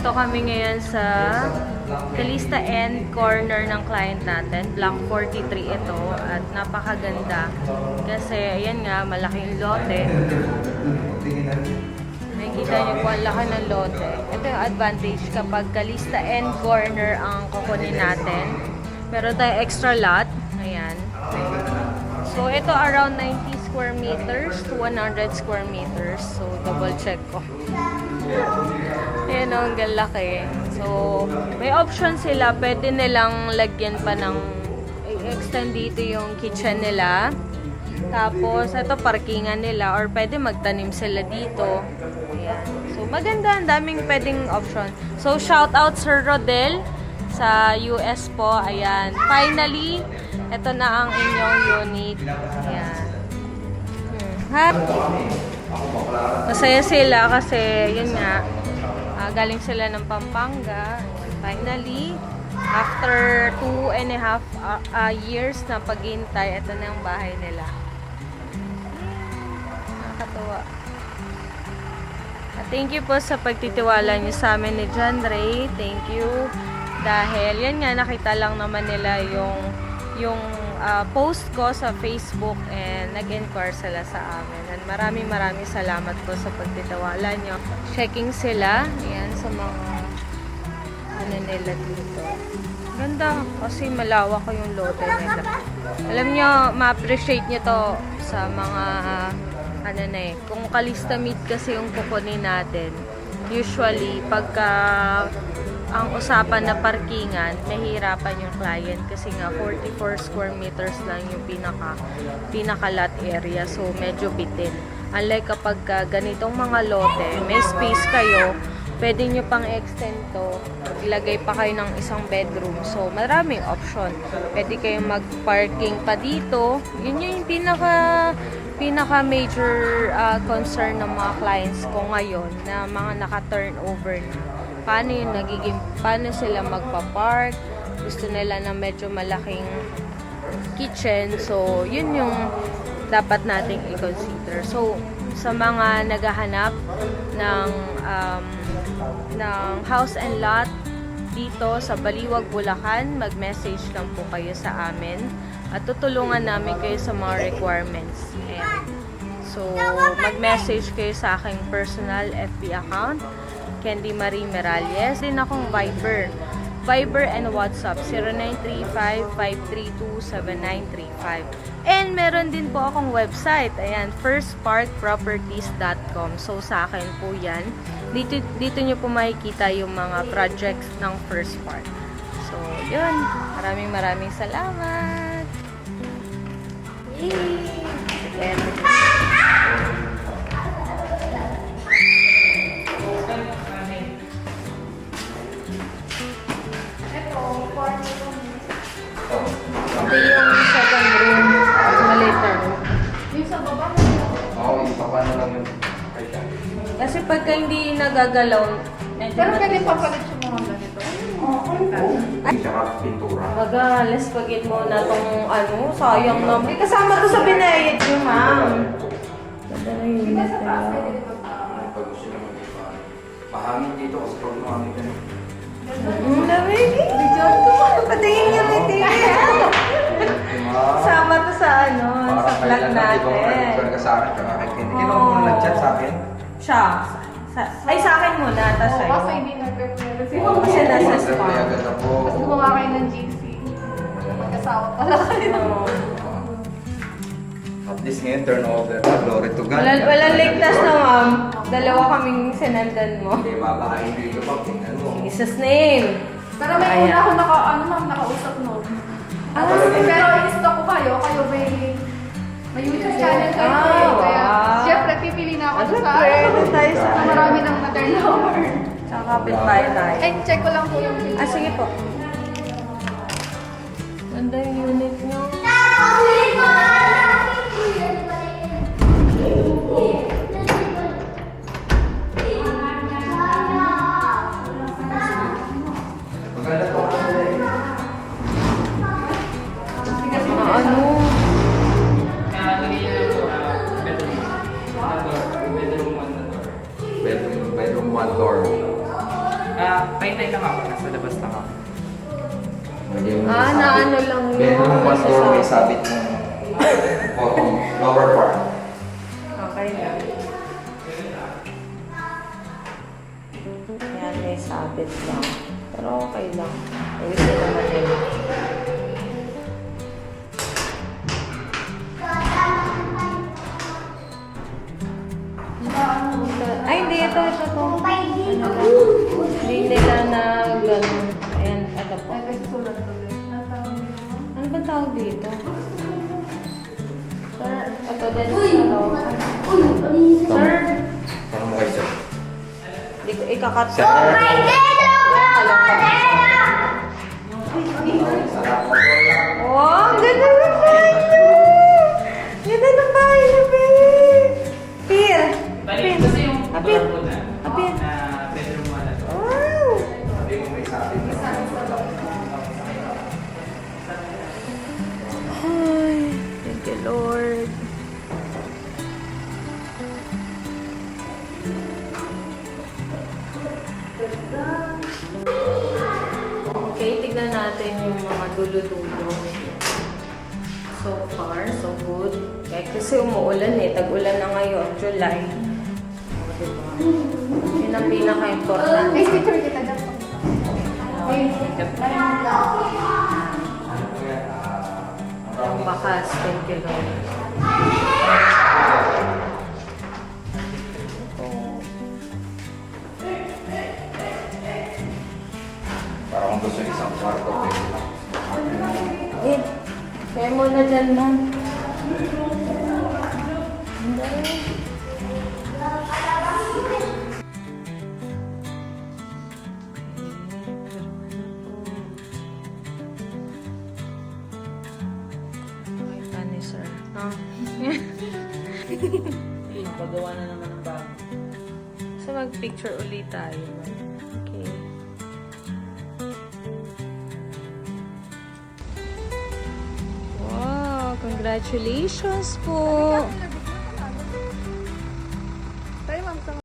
Nandito kami ngayon sa Calista End corner ng client natin. Block 43 ito at napakaganda. Kasi ayan nga, malaking lote. Nakikita niyo po ang laki ng lote. Ito yung advantage kapag Calista End corner ang kukunin natin. Meron tayong extra lot. Ayan. So ito around 90 square meters to 100 square meters. So double check ko. Ayan o, ang galaki. So, may option sila. Pwede nilang lagyan pa ng extend dito yung kitchen nila. Tapos, ito parkingan nila. Or pwede magtanim sila dito. Ayan. So, maganda. Ang daming pwedeng option. So, shout out Sir Rodel sa US po. Ayan. Finally, ito na ang inyong unit. Ayan. Masaya sila kasi yun nga, galing sila ng Pampanga. Finally, after 2.5 years na paghintay, ito na yung bahay nila. Nakakatuwa. Thank you po sa pagtitiwala niyo sa amin ni John Ray. Thank you. Dahil yan nga, nakita lang naman nila yung post ko sa Facebook and nag-inquire sila sa amin. And maraming salamat po sa pagtitiwala nyo. Checking sila. Ayan, sa mga ano nila dito. Ganda kasi malawak ko yung lote nila. Alam nyo, ma-appreciate nyo to sa mga ano na eh. Kung Calista meet kasi yung kukunin natin, usually pagka ang usapan na parkingan, nahihirapan yung client kasi nga 44 square meters lang yung pinaka lot area. So, medyo bitin. Unlike kapag ganitong mga lote, may space kayo, pwede nyo pang extend to, ilagay pa kayo ng isang bedroom. So, maraming option. Pwede kayong mag-parking pa dito. Yun yung pinaka major concern ng mga clients ko ngayon na mga naka-turnover na. Paano sila magpa-park? Gusto nila na medyo malaking kitchen. So, yun yung dapat nating i-consider. So, sa mga naghahanap ng house and lot dito sa Baliwag, Bulacan, mag-message lang po kayo sa amin at tutulungan namin kayo sa mga requirements. Ayan. So, mag-message kayo sa aking personal FB account, Candy Marie Merales. Din akong Viber and WhatsApp 0935-532-7935. And meron din po akong website. Ayan, firstparkproperties.com. So sa akin po 'yan. Dito niyo po makikita yung mga projects ng First Park. So, 'yun. Maraming salamat. Yay! Again. Ito yung second room, later. Yung sa baba mo? Oo, yung baba na lang yun. Kasi pagka hindi nagagalaw, pero pwede papalit yung mga ganito. Ay, tsaka pintura. baga, let's pagin mo na tong sayang naman. May kasama to sa binayad nyo, ma'am. Ganda na yun. Pag gusto naman dito, mahangin dito kasi pag mahangin ka. Lamig. Diyan ko. Patingin niya, titingin. Sama to sa sa vlog natin. Ikaw sa akin, tsaka kay Ken. Kailan mo nag-chat sa akin? Siya. Ay, sa akin muna. Tapos sa'yo. Kasi hindi nag-reply. Kasi nasa spa. Agad ako. Kasi gumawa kayo ng GC. Magkasawa pala kayo. At least ngayon, turnover. Glory to God. Walang ligtas na, ma'am. Dalawa kaming sinandan mo. Hindi makain dito pag tingnan mo. In Jesus' name. Pero may una ako nakausap noon. Pero in-stock ko kayo may YouTube channel kayo. Kaya, syempre, pipili na ako sa tayo sa marami ng na-turnover. Tsaka kapit-bahay tayo. Eh, check ko lang po yung Sige po. Ganda yung unit nyo. Maganda to. Ah, Paintay lang ako. Nasa labas lang ako. Lagyan mo Ah, yung na sabit. ano lang yun. Bedroom one door, may sabit ng bottom, lower part. Okay lang. Yan, may sabit lang. Pero okay lang. Ayusin naman nila. Ay, hindi. Ito. Hindi nila na gano'n. Ayan, ito po. Ay, kasi sulat tuloy. Ano ba tawag dito? Sir, ito din. Ano? Sir, Parang mo kayo, sir. di ko ikakat. Sir! Wow, ganda ng bahay niyo! Ganda ng bahay niyo, babe! Pir! Bali, kasi yung Apir! door po na. Apir! Na bedroom mo na to. Wow! Sabi mo may sabit. Ay, thank you, Lord. Okay, tignan natin yung mga dulo-dulo. So far, so good. Kasi umuulan eh. Tag-ulan na ngayon, July. O, diba? Yun ang pinaka-important. May picture kita dyan. Ang bakas. Thank you, Lord. Para kung gusto yung isang kwarto, pwede lang. Eh, kaya mo na dyan, man. Sir. Pagawa na naman ng bago. So, mag-picture ulit tayo. Okay. Wow! Congratulations po!